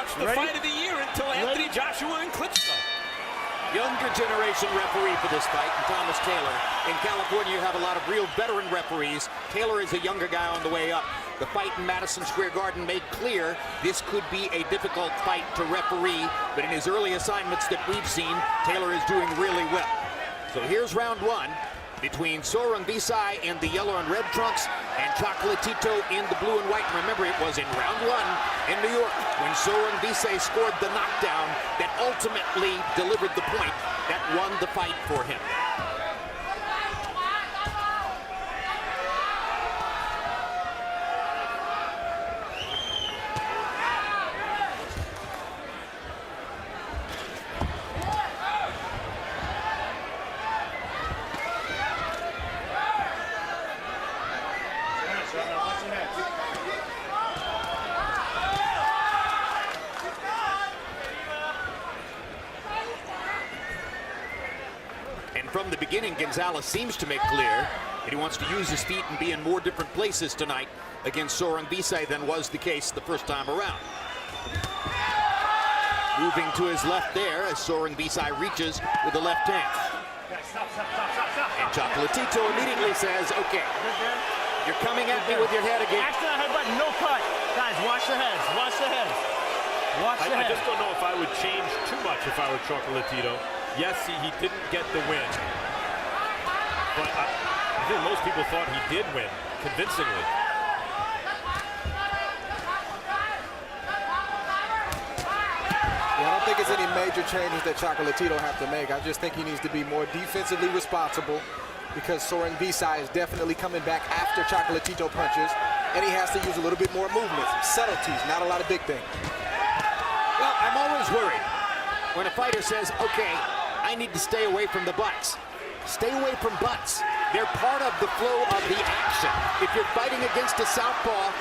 much the fight of the year until Anthony Joshua and Klitschko. Younger generation referee for this fight, Thomas Taylor. In California, you have a lot of real veteran referees. Taylor is a younger guy on the way up. The fight in Madison Square Garden made clear this could be a difficult fight to referee, but in his early assignments that we've seen, Taylor is doing really well. So here's round one between Sor Rungvisai in the yellow and red trunks and Chocolatito in the blue and white. And remember, it was in round one in New York when Sor Rungvisai scored the knockdown that ultimately delivered the point that won the fight for him. From the beginning, Gonzalez seems to make clear that he wants to use his feet and be in more different places tonight against Sor Rungvisai than was the case the first time around. Moving to his left there as Sor Rungvisai reaches with the left hand. And Chocolatito immediately says, okay, you're coming at me with your head again. Action on headbutt, no cut. Guys, watch the heads, watch the heads. Watch the heads. I just don't know if I would change too much if I were Chocolatito. Yes, he didn't get the win, but I think most people thought he did win convincingly. Yeah, I don't think it's any major changes that Chocolatito have to make. I just think he needs to be more defensively responsible because Sor Rungvisai is definitely coming back after Chocolatito punches, and he has to use a little bit more movement, subtleties, not a lot of big things. Well, I'm always worried when a fighter says, okay, I need to stay away from the butts. Stay away from butts. They're part of the flow of the action. If you're fighting against a southpaw,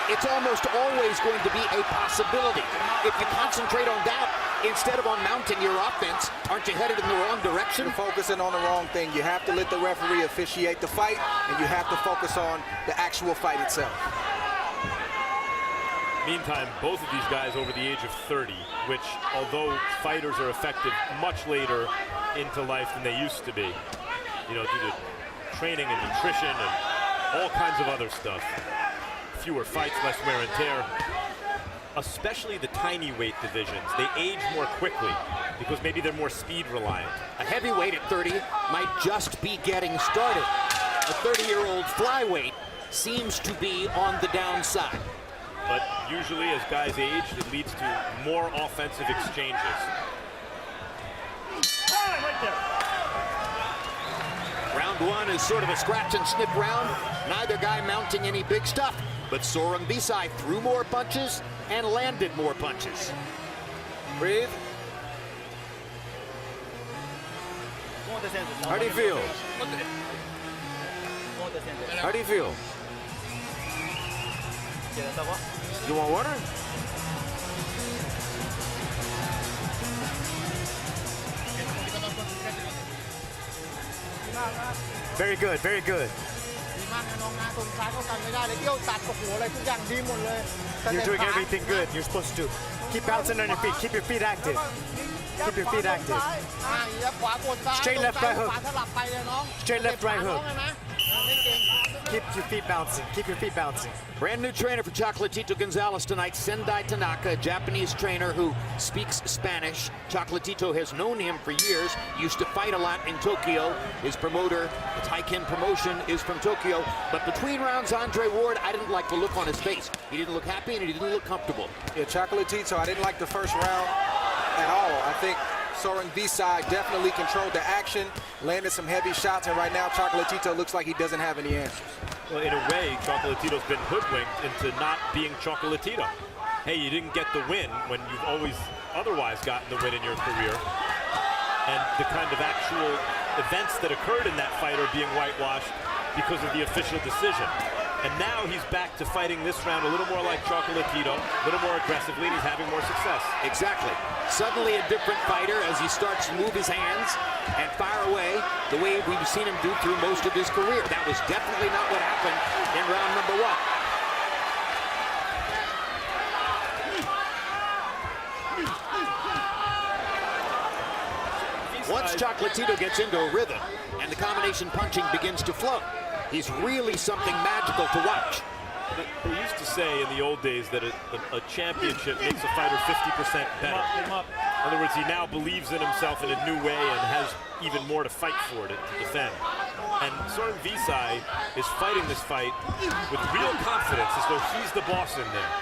it's almost always going to be a possibility. If you concentrate on that instead of on mounting your offense, aren't you headed in the wrong direction? You're focusing on the wrong thing. You have to let the referee officiate the fight, and you have to focus on the actual fight itself. Meantime, both of these guys over the age of 30, which, although fighters are effective much later into life than they used to be, you know, due to training and nutrition and all kinds of other stuff. Fewer fights, less wear and tear. Especially the tiny weight divisions, they age more quickly because maybe they're more speed reliant. A heavyweight at 30 might just be getting started. A 30-year-old flyweight seems to be on the downside. But usually, as guys age, it leads to more offensive exchanges. Round one is sort of a scratch and sniff round. Neither guy mounting any big stuff, but Sor Rungvisai threw more punches and landed more punches. Breathe. How do you feel? How do you feel? You want water? Very good, very good. You're doing everything good. You're supposed to keep bouncing on your feet. Keep your feet active. Keep your feet active. Straight left, right hook. Straight left, right hook. Keep your feet bouncing. Keep your feet bouncing. Brand new trainer for Chocolatito Gonzalez tonight, Sendai Tanaka, a Japanese trainer who speaks Spanish. Chocolatito has known him for years, used to fight a lot in Tokyo. His promoter, the Taiken promotion, is from Tokyo. But between rounds, Andre Ward, I didn't like the look on his face. He didn't look happy and he didn't look comfortable. Yeah, Chocolatito, I didn't like the first round at all. I think Sor Rungvisai definitely controlled the action, landed some heavy shots, and right now Chocolatito looks like he doesn't have any answers. Well, in a way, Chocolatito's been hoodwinked into not being Chocolatito. Hey, you didn't get the win when you've always otherwise gotten the win in your career. And the kind of actual events that occurred in that fight are being whitewashed because of the official decision. And now he's back to fighting this round a little more like Chocolatito, a little more aggressively, and he's having more success. Exactly. Suddenly a different fighter as he starts to move his hands and fire away the way we've seen him do through most of his career. That was definitely not what happened in round number one. once Chocolatito gets into a rhythm and the combination punching begins to flow, he's really something magical to watch. They used to say in the old days that a championship makes a fighter 50% better. In other words, he now believes in himself in a new way and has even more to fight for, to defend. And Sor Rungvisai is fighting this fight with real confidence, as though he's the boss in there.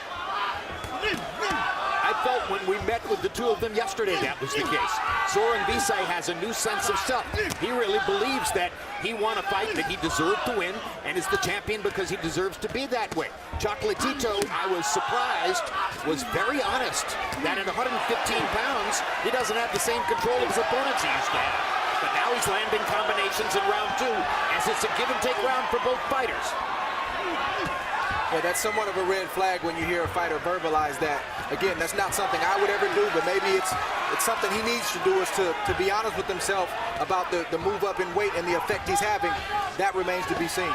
I felt when we met with the two of them yesterday that was the case. Sor Rungvisai has a new sense of self. He really believes that he won a fight that he deserved to win and is the champion because he deserves to be that way. Chocolatito, I was surprised, was very honest that at 115 pounds, he doesn't have the same control of his opponents he used to have. But now he's landing combinations in round 2 as it's a give and take round for both fighters. Yeah, that's somewhat of a red flag when you hear a fighter verbalize that. Again, that's not something I would ever do, but maybe it's something he needs to do, is to be honest with himself about the move up in weight and the effect he's having. That remains to be seen.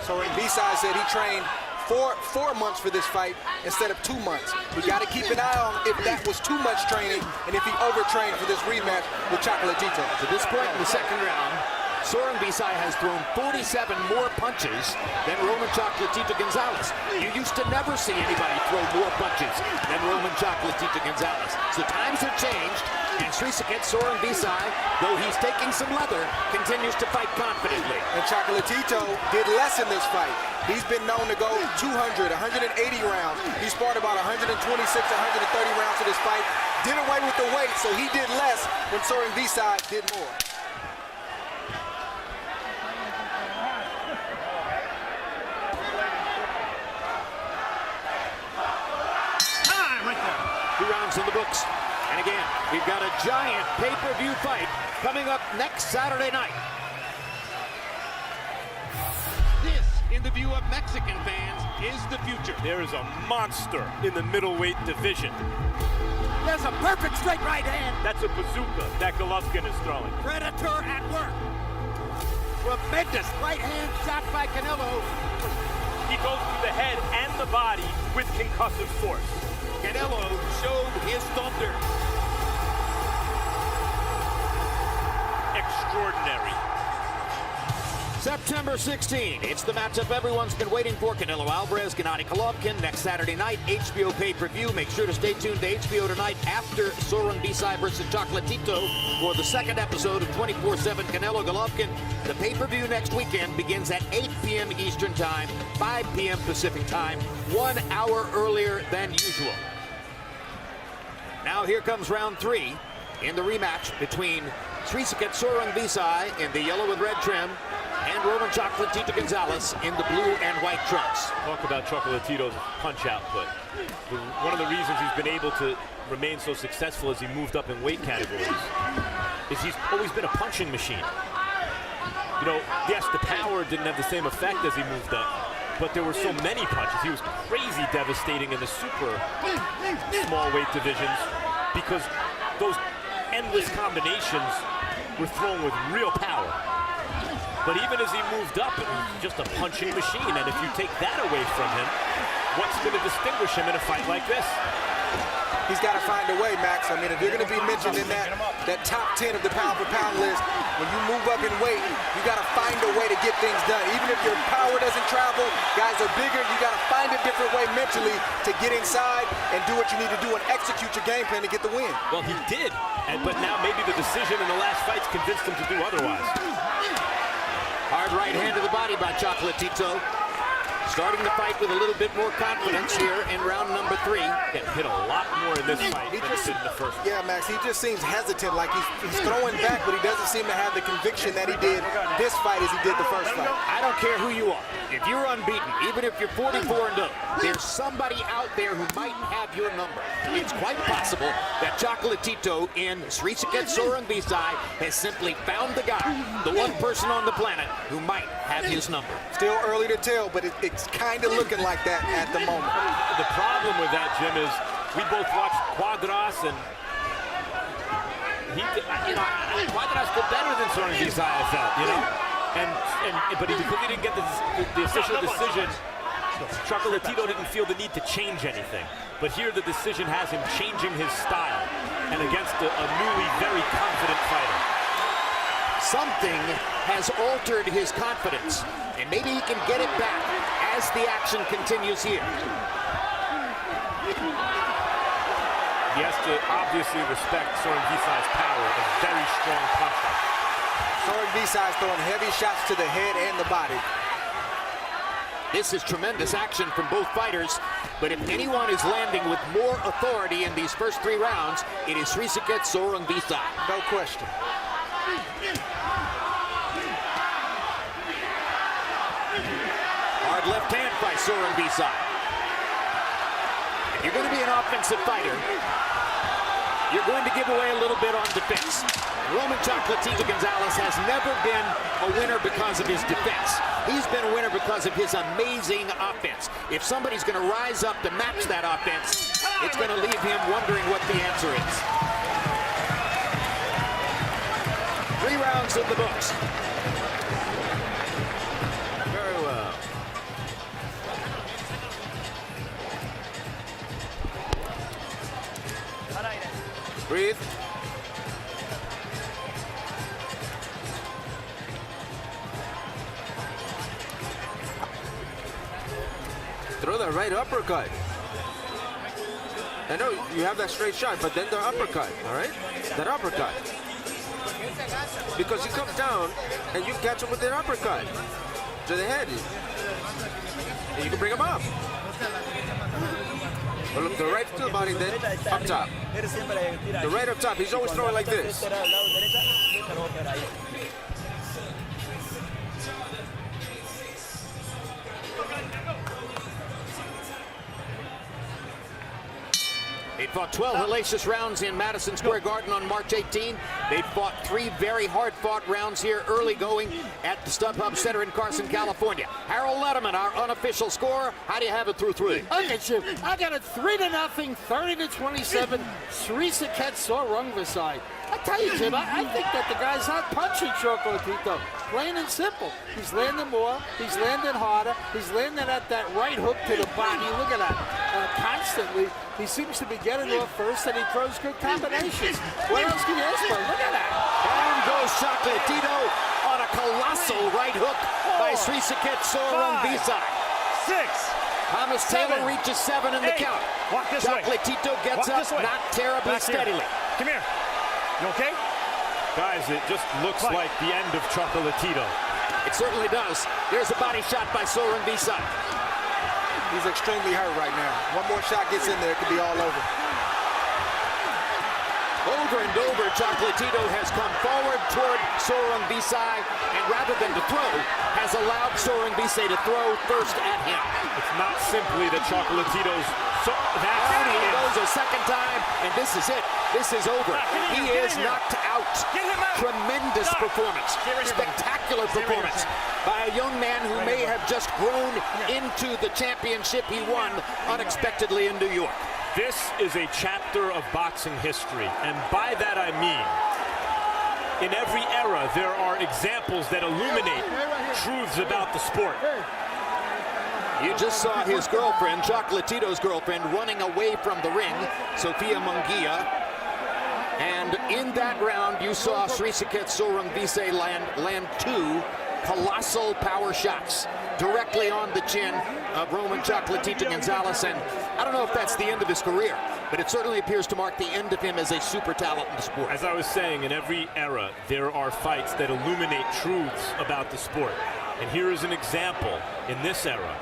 So Rungvisai said he trained four months for this fight instead of 2 months. We got to keep an eye on if that was too much training and if he overtrained for this rematch with Chocolatito. To this point in the second round, Sor Rungvisai has thrown 47 more punches than Roman Chocolatito Gonzalez. You used to never see anybody throw more punches than Roman Chocolatito Gonzalez. So times have changed, and Srisaket Sor Rungvisai, though he's taking some leather, continues to fight confidently. And Chocolatito did less in this fight. He's been known to go 200, 180 rounds. He sparred about 126, 130 rounds to this fight. Did away with the weight, so he did less when Sor Rungvisai did more. In the books. And again, we've got a giant pay-per-view fight coming up next Saturday night. This, in the view of Mexican fans, is the future. There is a monster in the middleweight division. There's a perfect straight right hand. That's a bazooka that Golovkin is throwing. Predator at work. Tremendous right hand shot by Canelo. He goes through the head and the body with concussive force. Canelo showed his thunder. Extraordinary. September 16, it's the matchup everyone's been waiting for. Canelo Alvarez, Gennady Golovkin, next Saturday night, HBO pay-per-view. Make sure to stay tuned to HBO tonight after Sor Rungvisai versus Chocolatito for the second episode of 24/7 Canelo Golovkin. The pay-per-view next weekend begins at 8 p.m. Eastern Time, 5 p.m. Pacific Time, 1 hour earlier than usual. Now here comes round 3 in the rematch between Srisaket Sor Rungvisai in the yellow with red trim and Roman Chocolatito Gonzalez in the blue and white trunks. Talk about Chocolatito's punch output. One of the reasons he's been able to remain so successful as he moved up in weight categories is he's always been a punching machine. You know, yes, the power didn't have the same effect as he moved up, but there were so many punches. He was crazy devastating in the super small weight divisions because those endless combinations were thrown with real power. But even as he moved up, it was just a punching machine. And if you take that away from him, what's going to distinguish him in a fight like this? He's got to find a way, Max. I mean, if you're going to be mentioned in that top 10 of the pound-for-pound list, when you move up in weight, you got to find a way to get things done. Even if your power doesn't travel, guys are bigger, you got to find a different way mentally to get inside and do what you need to do and execute your game plan to get the win. Well, he did, but now maybe the decision in the last fights convinced him to do otherwise. Hard right hand to the body by Chocolatito. Starting the fight with a little bit more confidence here in round number 3. Get hit a lot more in this fight than he did in the first one. Yeah, Max, he just seems hesitant, like he's throwing back, but he doesn't seem to have the conviction that he did this fight as he did the first fight. I don't care who you are. If you're unbeaten, even if you're 44-0, there's somebody out there who might have your number. It's quite possible that Chocolatito in Srisaket Sor Rungvisai has simply found the guy, the one person on the planet who might have his number. Still early to tell, but it's kind of looking like that at the moment. The problem with that, Jim, is we both watched Quadras, and he, Quadras did better than Sor Rungvisai, I felt, but because he didn't get the official decision, Chocolatito didn't feel the need to change anything. But here the decision has him changing his style, and against a newly very confident fighter. Something has altered his confidence, and maybe he can get it back as the action continues here. He has to obviously respect Sor Rungvisai's power, a very strong puncher. Sor Rungvisai is throwing heavy shots to the head and the body. This is tremendous action from both fighters, but if anyone is landing with more authority in these first 3 rounds, it is Srisaket Sor Rungvisai. No question. Hard left hand by Sor Rungvisai. If you're going to be an offensive fighter, you're going to give away a little bit on defense. Roman Chocolatito Gonzalez has never been a winner because of his defense. He's been a winner because of his amazing offense. If somebody's going to rise up to match that offense, it's going to leave him wondering what the answer is. 3 rounds in the books. Very well. Breathe. Throw that right uppercut. I know you have that straight shot, but then the uppercut, all right? That uppercut. Because he comes down and you catch him with that uppercut to the head. And you can bring him up. But look, the right to the body, then up top. The right up top, he's always throwing like this. 12 hellacious rounds in Madison Square Garden on March 18. They fought 3 very hard-fought rounds here early going at the Stub Hub Center in Carson, California. Harold Letterman, our unofficial scorer. How do you have it through 3? Okay, Jim. I got it 3-0, 30-27, Srisaket Sor Rungvisai. I tell you, Jim, I think that the guy's not punching Chocolatito. Plain and simple. He's landing more. He's landing harder. He's landing at that right hook to the body. Look at that. Constantly, he seems to be getting off first, and he throws good combinations. What else can you ask for? Look at that. Down goes Chocolatito on a colossal right hook by Srisaket Sor Rungvisai. 6. Thomas Taylor reaches 7 in the count. Walk this way. Chocolatito gets Walk up, this way. not terribly Back here. steadily. Come here. You okay? Guys, it just looks like the end of Chocolatito. It certainly does. There's a body shot by Sor Rungvisai. He's extremely hurt right now. One more shot gets in there, it could be all over. Over and over, Chocolatito has come forward toward Sor Rungvisai, and rather than to throw, has allowed Sor Rungvisai to throw first at him. It's not simply that Chocolatito's... Down he goes a second time, and this is it. This is over. He is knocked out. Tremendous performance. Spectacular performance by a young man who may have just grown into the championship he won unexpectedly in New York. This is a chapter of boxing history, and by that I mean, in every era, there are examples that illuminate truths about the sport. You just saw his girlfriend, Chocolatito's girlfriend, running away from the ring, Sofia Munguia. And in that round, you saw Srisaket Sor Rungvisai land 2 colossal power shots directly on the chin of Roman Chocolatito Gonzalez. And I don't know if that's the end of his career, but it certainly appears to mark the end of him as a super talent in the sport. As I was saying, in every era, there are fights that illuminate truths about the sport. And here is an example in this era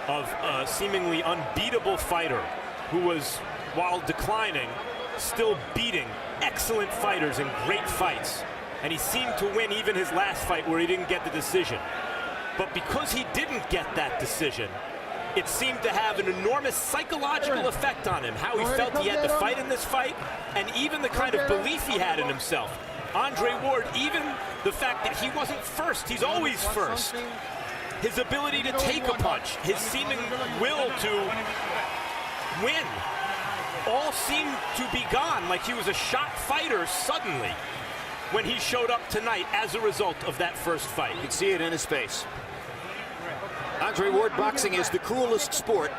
of a seemingly unbeatable fighter who was, while declining, still beating excellent fighters in great fights. And he seemed to win even his last fight where he didn't get the decision. But because he didn't get that decision, it seemed to have an enormous psychological effect on him, how he felt he had to fight in this fight, and even the kind of belief he had in himself. Andre Ward, even the fact that he wasn't first, he's always first. His ability to take a punch, his seeming will to win, all seemed to be gone, like he was a shot fighter suddenly when he showed up tonight as a result of that first fight. You could see it in his face. Andre Ward, boxing is the cruelest sport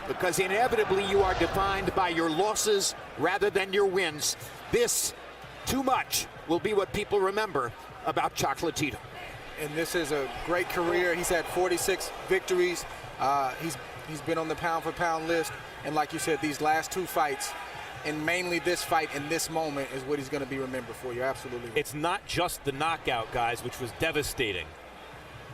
because inevitably you are defined by your losses rather than your wins. This, too much, will be what people remember about Chocolatito. And this is a great career. He's had 46 victories. He's been on the pound-for-pound list. And like you said, these last 2 fights, and mainly this fight in this moment, is what he's going to be remembered for. You're absolutely right. It's not just the knockout, guys, which was devastating,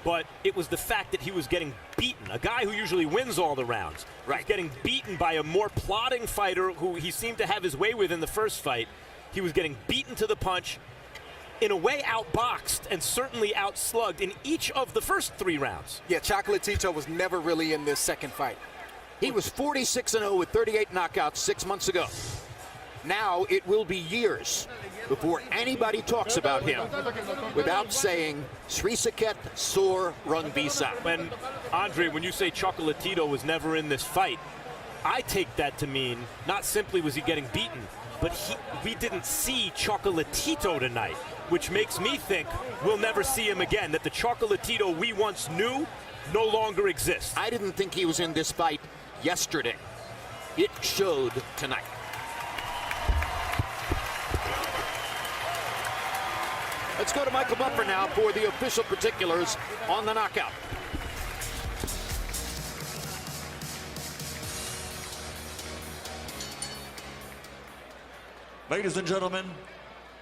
but it was the fact that he was getting beaten. A guy who usually wins all the rounds, right, getting beaten by a more plodding fighter who he seemed to have his way with in the first fight. He was getting beaten to the punch, in a way outboxed and certainly outslugged in each of the first 3 rounds. Yeah, Chocolatito was never really in this second fight. He was 46-0 with 38 knockouts 6 months ago. Now it will be years before anybody talks about him without saying Srisaket Sor Rungvisai. And Andre, when you say Chocolatito was never in this fight, I take that to mean not simply was he getting beaten, but we didn't see Chocolatito tonight, which makes me think we'll never see him again, that the Chocolatito we once knew no longer exists. I didn't think he was in this fight yesterday. It showed tonight. Let's go to Michael Buffer now for the official particulars on the knockout. Ladies and gentlemen,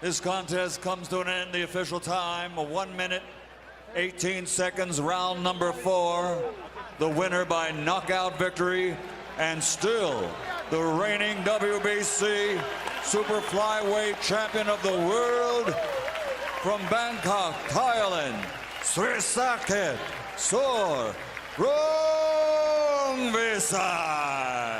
this contest comes to an end. The official time, 1 minute, 18 seconds, round number 4. The winner by knockout victory, and still the reigning WBC super flyweight champion of the world, from Bangkok, Thailand, Srisaket Sor Rungvisai.